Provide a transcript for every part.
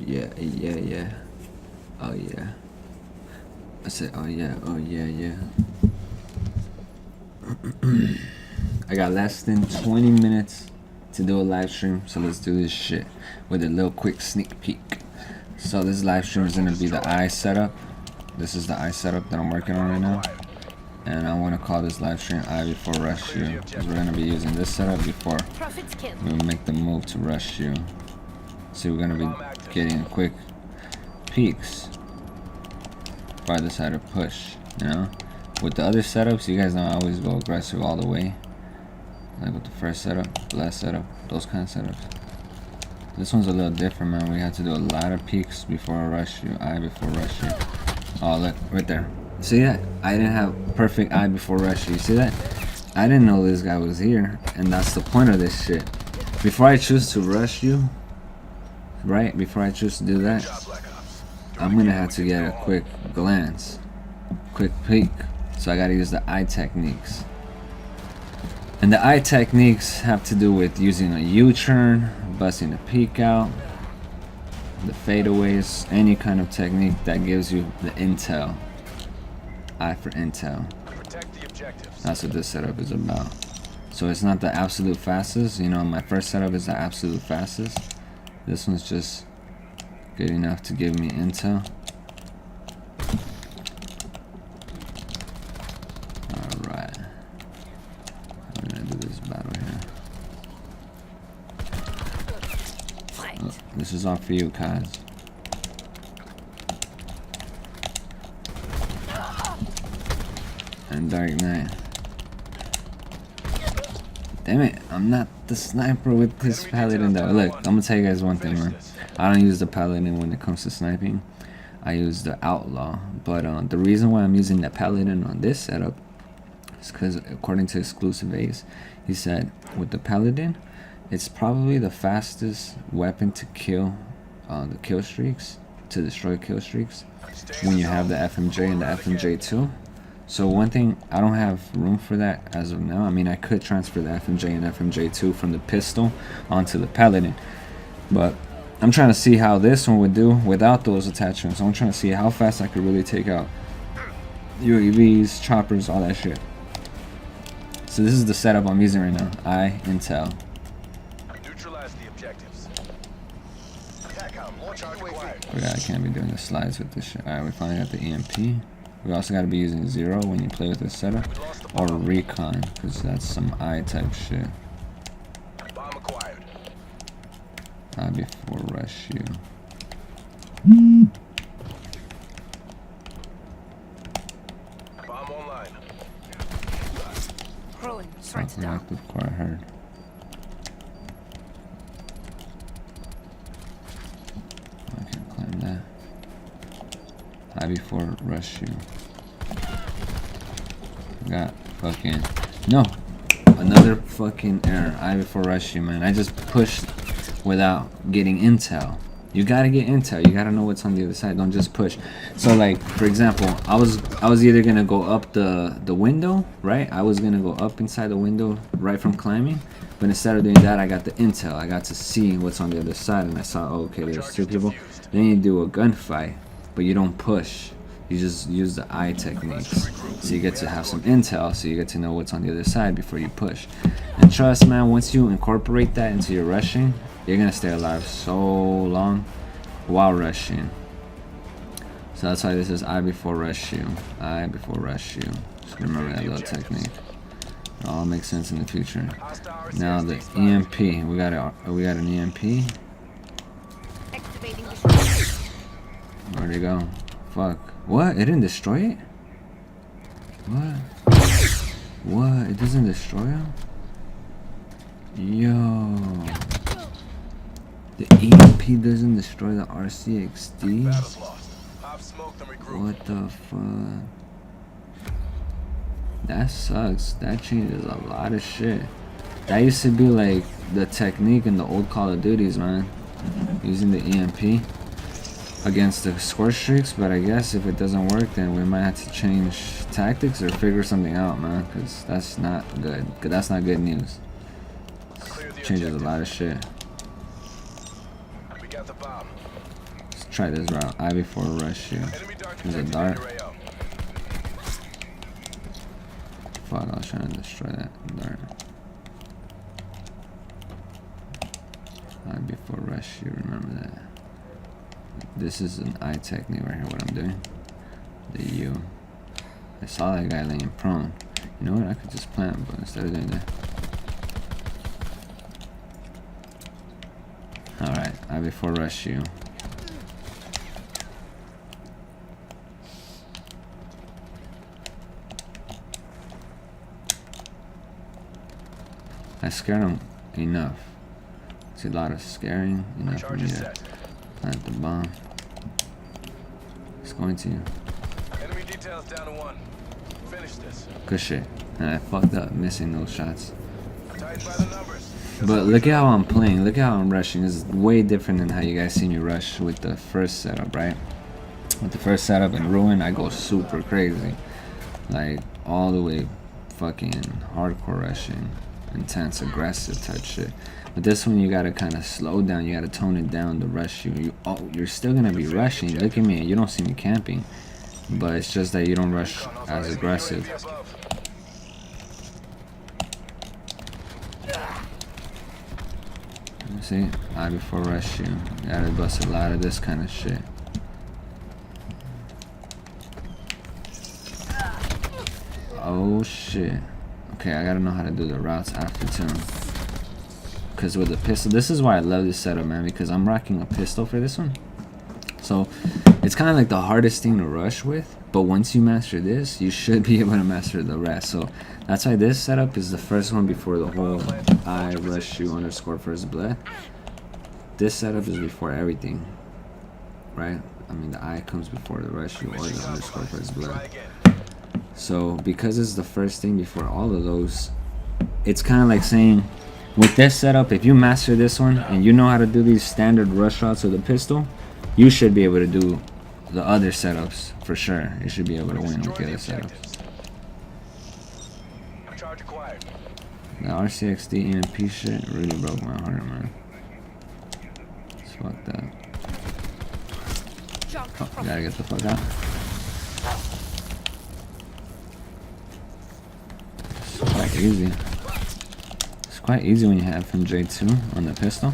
yeah, yeah, yeah. Oh yeah. I said, oh yeah, yeah. I got less than 20 minutes to do a live stream, so let's do this shit with a little quick sneak peek. So this live stream is gonna be the eye setup. This is the eye setup that I'm working on right now. And I want to call this live stream eye before RshU, because we're gonna be using this setup before we make the move to RshU. So we're gonna be getting quick peaks before I decide to push, you know? With the other setups, you guys know I always go aggressive all the way. Like with the first setup, the last setup, those kind of setups. This one's a little different, man. We had to do a lot of peaks before RshU, eye before RshU. Oh, look, right there. See that? I didn't have perfect eye before RshU. You see that? I didn't know this guy was here, and that's the point of this shit. Before I choose to RshU, right? Before I choose to do that, I'm gonna have to get a quick glance, quick peek. So I gotta use the eye techniques. And the eye techniques have to do with using a U-turn, busting a peek out, the fadeaways, any kind of technique that gives you the intel. Eye for intel. That's what this setup is about. So it's not the absolute fastest. You know, my first setup is the absolute fastest. This one's just good enough to give me intel. Alright. I'm gonna do this battle here. Oh, this is all for you, Kaz. And Dark Knight. Damn it, I'm not the sniper with this paladin though. Look, I'm gonna tell you guys one thing, man. I don't use the paladin when it comes to sniping. I use the outlaw. But the reason why I'm using the paladin on this setup is because according to Exclusive Ace, he said with the paladin, it's probably the fastest weapon to kill the kill streaks, to destroy kill streaks, when you have the FMJ and the FMJ2. So one thing, I don't have room for that as of now. I mean, I could transfer the FMJ and FMJ2 from the pistol onto the paladin, but I'm trying to see how this one would do without those attachments. I'm trying to see how fast I could really take out UAVs, choppers, all that shit. So this is the setup I'm using right now. Eye intel. Neutralize the objectives. I can't be doing the slides with this shit. Alright, we finally got the EMP. We also got to be using 0 when you play with this setup, or recon, because that's some eye type shit. Bomb acquired. Before RshU. Bomb online. Rolling. Strike down. Active core, I heard. I can't climb that. Eye before RshU. Got fucking no, another fucking error. Eye before RshU, man. I just pushed without getting intel. You gotta get intel. You gotta know what's on the other side. Don't just push. So like, for example, I was either gonna go up the window, right? I was gonna go up inside the window right from climbing, but instead of doing that, I got the intel. I got to see what's on the other side, and I saw, oh, okay, there's 2 people. Then you do a gunfight, but you don't push. You just use the eye techniques. So you get to have some intel, so you get to know what's on the other side before you push. And trust, man, once you incorporate that into your rushing, you're gonna stay alive so long while rushing. So that's why this is eye before RshU. Eye before RshU. Just remember that little technique. It all makes sense in the future. Now the EMP. We got an EMP. Where'd it go? Fuck. What? It didn't destroy it? What? What? It doesn't destroy him? Yo. The EMP doesn't destroy the RCXD? What the fuck? That sucks. That changes a lot of shit. That used to be like the technique in the old Call of Duties, man. Using the EMP against the score streaks, but I guess if it doesn't work, then we might have to change tactics or figure something out, man, because that's not good. That's not good news. Changes a lot of shit. We got the bomb. try this route. I before RshU. Enemy dart There's a detected dart. in your AO. Fuck, I was trying to destroy that dart. I before RshU, remember that. This is an I technique right here, what I'm doing. The U. I saw that guy laying prone. You know what, I could just plant, but instead of doing that. Alright, I before RshU. I scared him enough. It's a lot of scaring, enough for me Charges to set. plant the bomb. It's going to you. Enemy details down to 1. Finish this. Good shit. And I fucked up missing those shots. Tighten by the numbers. But look at how I'm playing. Look at how I'm rushing. This is way different than how you guys see me rush with the first setup, right? With the first setup in Ruin, I go super crazy. Like, all the way fucking hardcore rushing. Intense, aggressive type shit. But this one, you gotta kind of slow down. You gotta tone it down to RshU. You're still gonna be rushing. Look at me. You don't see me camping. But it's just that you don't rush as aggressive. UAV above. See, I before RshU. You gotta bust a lot of this kind of shit. Oh shit. Okay, I gotta know how to do the routes after too. Because with the pistol, this is why I love this setup, man, because I'm rocking a pistol for this one. So it's kind of like the hardest thing to rush with, but once you master this, you should be able to master the rest. So that's why this setup is the first one before the whole I RshU underscore first blood. This setup is before everything, right? I mean, the I comes before the RshU or the underscore first blood. Try again. So because it's the first thing before all of those, it's kind of like saying, with this setup, if you master this one and you know how to do these standard rush routes with the pistol, you should be able to do the other setups for sure. You should be able to win with the other setups. Charge acquired. The RCXD EMP shit really broke my heart, man. It's fucked up. Oh, gotta get the fuck out. It's quite easy. It's quite easy when you have FMJ2 on the pistol.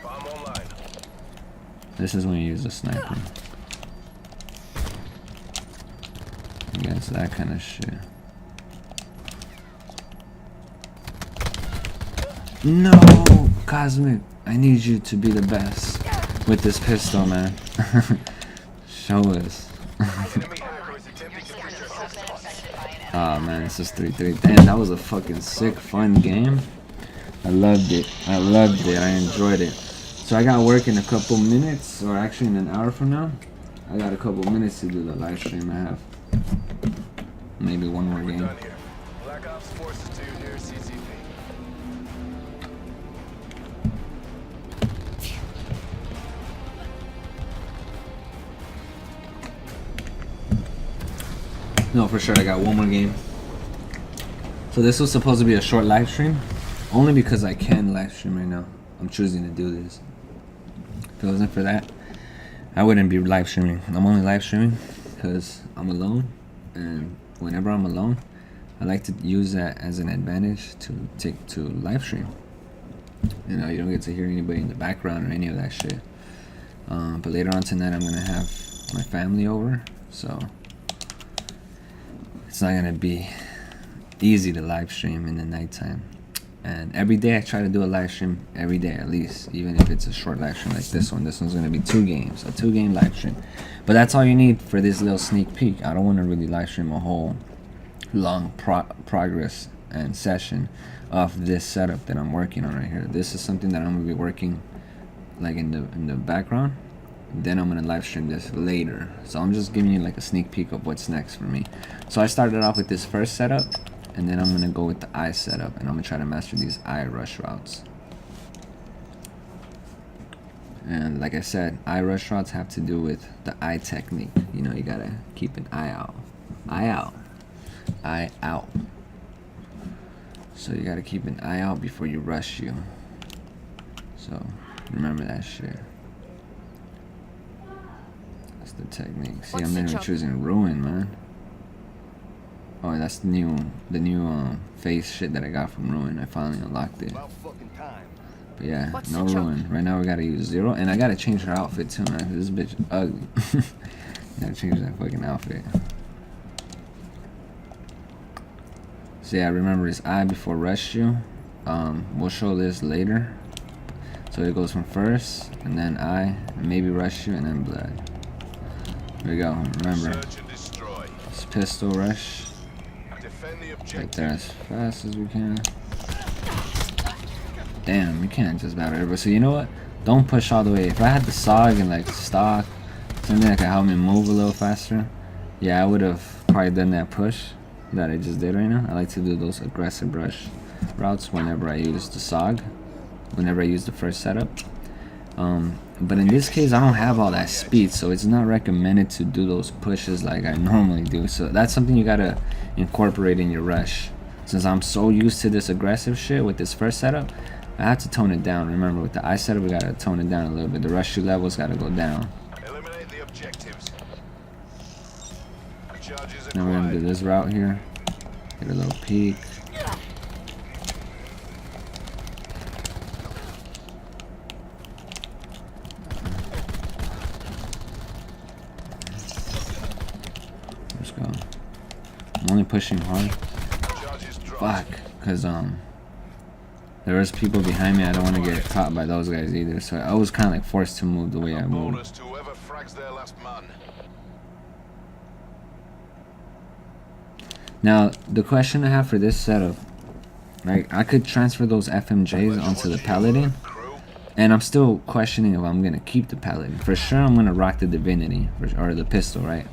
Bomb online. This is when you use the sniper. Against that kind of shit. No! Cosmic, I need you to be the best with this pistol, man. Show us. Enemy hacker is attempting to breach your system. Oh man, it's just 3-3. Damn, that was a fucking sick, fun game. I loved it. I loved it. I enjoyed it. So I got work in a couple minutes, or actually in an hour from now. I got a couple minutes to do the live stream. I have maybe one more game. Done here. Black Ops forces to your nearest CCP. No, for sure, I got one more game. So this was supposed to be a short live stream, only because I can live stream right now. I'm choosing to do this. If it wasn't for that, I wouldn't be live streaming. I'm only live streaming because I'm alone, and whenever I'm alone, I like to use that as an advantage to take to live stream. You know, you don't get to hear anybody in the background or any of that shit. But later on tonight, I'm gonna have my family over, so it's not gonna be easy to live stream in the nighttime. And every day I try to do a live stream every day at least, even if it's a short live stream like this one. This one's gonna be 2 games, a 2-game live stream. But that's all you need for this little sneak peek. I don't want to really live stream a whole long progress and session of this setup that I'm working on right here. This is something that I'm gonna be working like in the background. Then I'm gonna live stream this later. So I'm just giving you like a sneak peek of what's next for me. So I started off with this first setup, and then I'm gonna go with the I setup, and I'm gonna try to master these I rush routes. And like I said, I rush routes have to do with the I technique. You know, you gotta keep an eye out. Eye out. Eye out. So you gotta keep an eye out before you rush you. So remember that shit. That's the technique. See, I'm literally choosing ruin, man. Oh, that's the new face shit that I got from ruin. I finally unlocked it. But yeah, no ruin. Right now we gotta use 0, and I gotta change her outfit too, man. 'Cause this bitch is ugly. Gotta change that fucking outfit. So yeah, remember it's I before RshU. We'll show this later. So it goes from first, and then I, and maybe RshU, and then blood. There we go. Remember, it's pistol rush. Right there as fast as we can. Damn, we can't just battle everybody. So you know what? Don't push all the way. If I had the SOG and like stock, something that could help me move a little faster, yeah, I would have probably done that push that I just did right now. I like to do those aggressive rush routes whenever I use the SOG, whenever I use the first setup. But in this case, I don't have all that speed, so it's not recommended to do those pushes like I normally do. So that's something you gotta incorporate in your rush. Since I'm so used to this aggressive shit with this first setup, I have to tone it down. Remember, with the I setup, we gotta tone it down a little bit. The RshU levels gotta go down. Eliminate the objectives. Now we're gonna do this route here. Get a little peek. Let's go. I'm only pushing hard. Fuck, cause there was people behind me. I don't want to get caught by those guys either. So I was kind of like forced to move the way I moved. Now the question I have for this setup, right? I could transfer those FMJs onto the Paladin, and I'm still questioning if I'm gonna keep the Paladin. For sure, I'm gonna rock the Divinity or the pistol, right?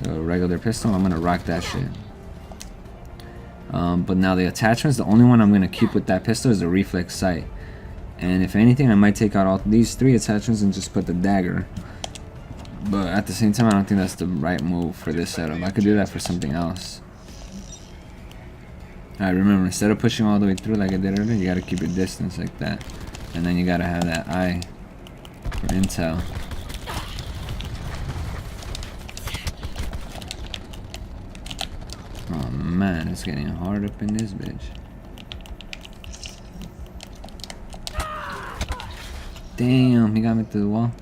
The regular pistol. I'm gonna rock that shit. But now the attachments, the only one I'm going to keep with that pistol is the reflex sight. And if anything, I might take out all these 3 attachments and just put the dagger. But at the same time, I don't think that's the right move for this setup. I could do that for something else. Alright, remember, instead of pushing all the way through like I did earlier, you got to keep your distance like that. And then you got to have that eye for intel. Oh man, it's getting hard up in this bitch. Damn, he got me through the wall.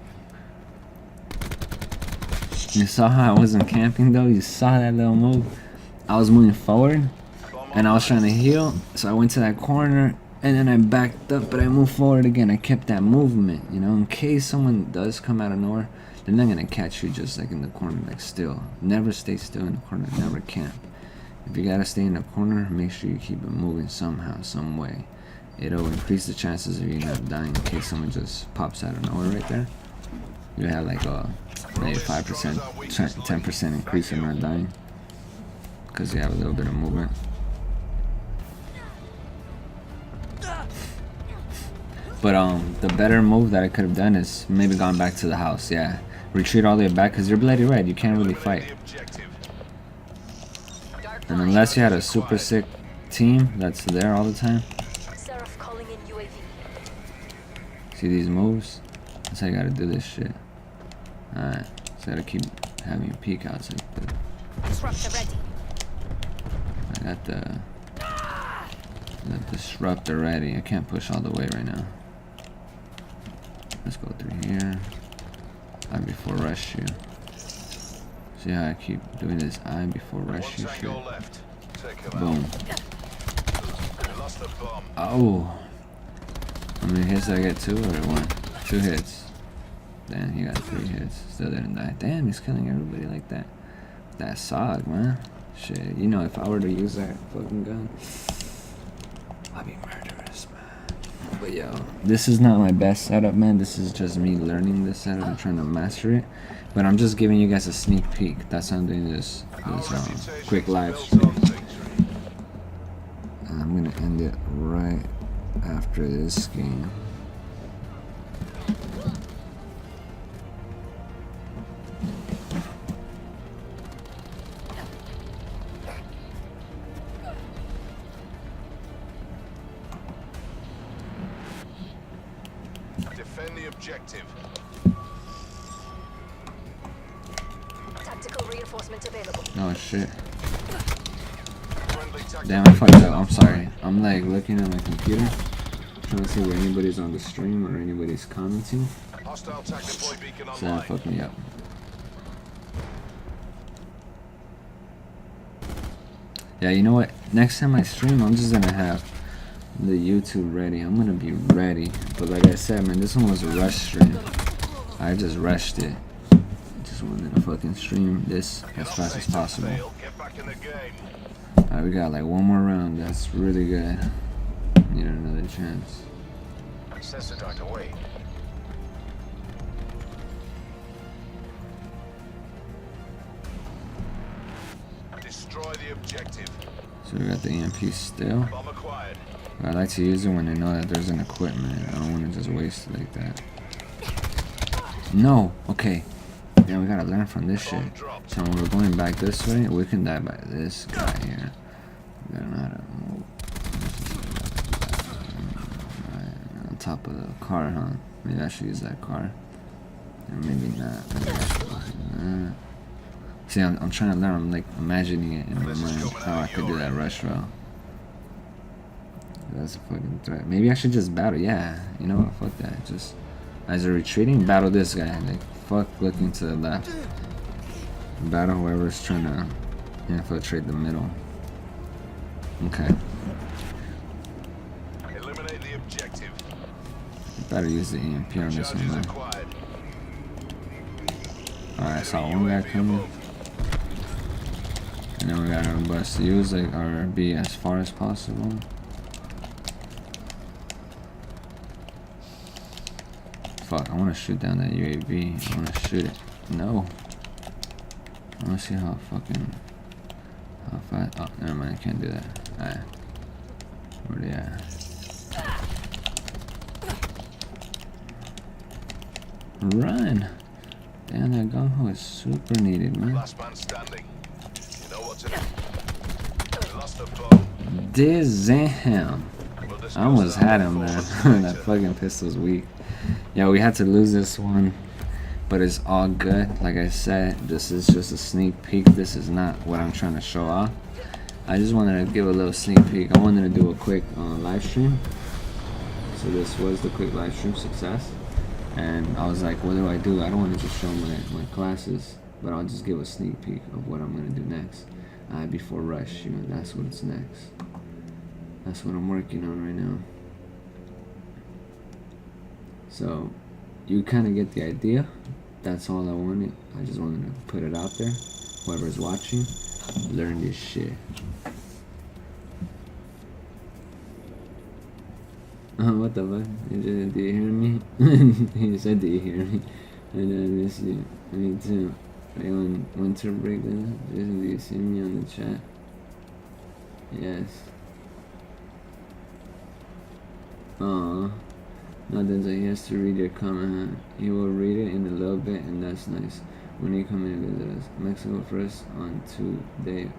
You saw how I wasn't camping though? You saw that little move? I was moving forward and I was trying to heal, so I went to that corner and then I backed up, but I moved forward again. I kept that movement, you know, in case someone does come out of nowhere, they're not gonna catch you just like in the corner, like still. Never stay still in the corner, never camp. If you gotta stay in the corner, make sure you keep it moving somehow, some way. It'll increase the chances of you not dying in case someone just pops out of nowhere right there. You have like a maybe 5%, 10% increase in not dying because you have a little bit of movement. But the better move that I could have done is maybe gone back to the house. Yeah, retreat all the way back because you're bloody red. You can't really fight. And unless you had a super sick team that's there all the time. See these moves? That's how you gotta do this shit. Alright, so I gotta keep having peek outs like this. I got the disruptor ready. I can't push all the way right now. Let's go through here. I before RshU. See how I keep doing this I before RshU shit. Boom. Oh. How many hits did I get? 2 or 1? 2 hits. Damn, he got 3 hits. Still didn't die. Damn, he's killing everybody like that. That SOG, man. Shit, you know, if I were to use that fucking gun, I'd be murderous, man. But yo, this is not my best setup, man. This is just me learning this setup and trying to master it. But I'm just giving you guys a sneak peek. That's why I'm doing this quick live stream. And I'm gonna end it right after this game. Defend the objective. Tactical reinforcement available. Oh shit. Friendly tactical. Damn, I fucked up. I'm sorry. I'm like looking at my computer, trying to see where anybody's on the stream or anybody's commenting. Hostile tag deploy beacon So that online. fucked me up. Yeah, you know what? Next time I stream, I'm just gonna have the YouTube ready. I'm gonna be ready. But like I said, man, this one was a rush stream. I just rushed it. Just wanted to fucking stream this as fast as possible. Get back in the game. Alright, we got like one more round. That's really good. Need another chance. Sensor dart away. Destroy the objective. So we got the EMP still. Bomb acquired. I like to use it when I know that there's an equipment. I don't want to just waste it like that. No! Okay. Yeah, we gotta learn from this shit. So when we're going back this way, we can die by this guy here. We gotta know how to move. Right, on top of the car, huh? Maybe I should use that car. Or maybe not. Maybe I should use that. See, I'm trying to learn. I'm like imagining it in my mind how I could do that rush route. That's a fucking threat. Maybe I should just battle. Yeah, you know what? Fuck that. Just as they're retreating, battle this guy. Like, fuck looking to the left. Battle whoever's trying to infiltrate the middle. Okay. Eliminate the objective. Better use the EMP on this one, Charges man. acquired. Alright, I saw one guy coming. And then we got our bus to use like our B as far as possible. Fuck, I want to shoot down that UAV. I want to shoot it. No. I want to see how fucking... How fast... Oh, never mind. I can't do that. Alright. Where they at? Run! Damn, that gung-ho is super needed, man. Last man standing. You know what to do. We lost a bomb. Damn. We'll discuss I almost that had him, before man. That later. fucking pistol's weak. Yeah, we had to lose this one, but it's all good. Like I said, this is just a sneak peek. This is not what I'm trying to show off. I just wanted to give a little sneak peek. I wanted to do a quick live stream. So this was the quick live stream success. And I was like, what do? I don't want to just show my classes, but I'll just give a sneak peek of what I'm going to do next. Before RshU, that's what it's next. That's what I'm working on right now. So, you kind of get the idea. That's all I wanted. I just wanted to put it out there. Whoever's watching, learn this shit. What the fuck? Do you hear me? He said, do you hear me? And I miss you. Me too. Are you on winter break then? Jason, do you see me on the chat? Yes. Aww. No, Denzel, he has to read your comment, huh? He will read it in a little bit, and that's nice. When you come in and visit us. Mexico first on 2 day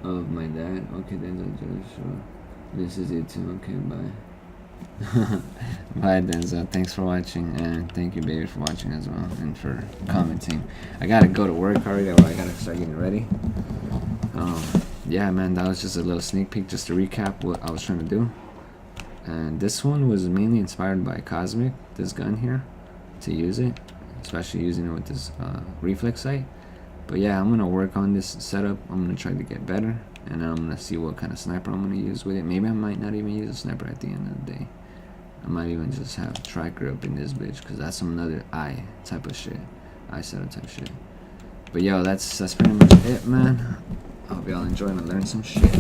of my dad. Okay, Denzel, Joshua. This is you too. Okay, bye. Bye, Denzel. Thanks for watching, and thank you, baby, for watching as well, and for commenting. I gotta go to work already, or I gotta start getting ready. Yeah, man, that was just a little sneak peek, just to recap what I was trying to do. And this one was mainly inspired by Cosmic, this gun here, to use it, especially using it with this reflex sight. But yeah, I'm gonna work on this setup. I'm gonna try to get better, and then I'm gonna see what kind of sniper I'm gonna use with it. Maybe I might not even use a sniper at the end of the day. I might even just have tracker up in this bitch, because that's some another eye type of shit, eye setup type shit. But yo, that's pretty much it, man. I hope y'all enjoyed and learned some shit.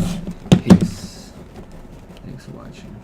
Peace. Thanks for watching.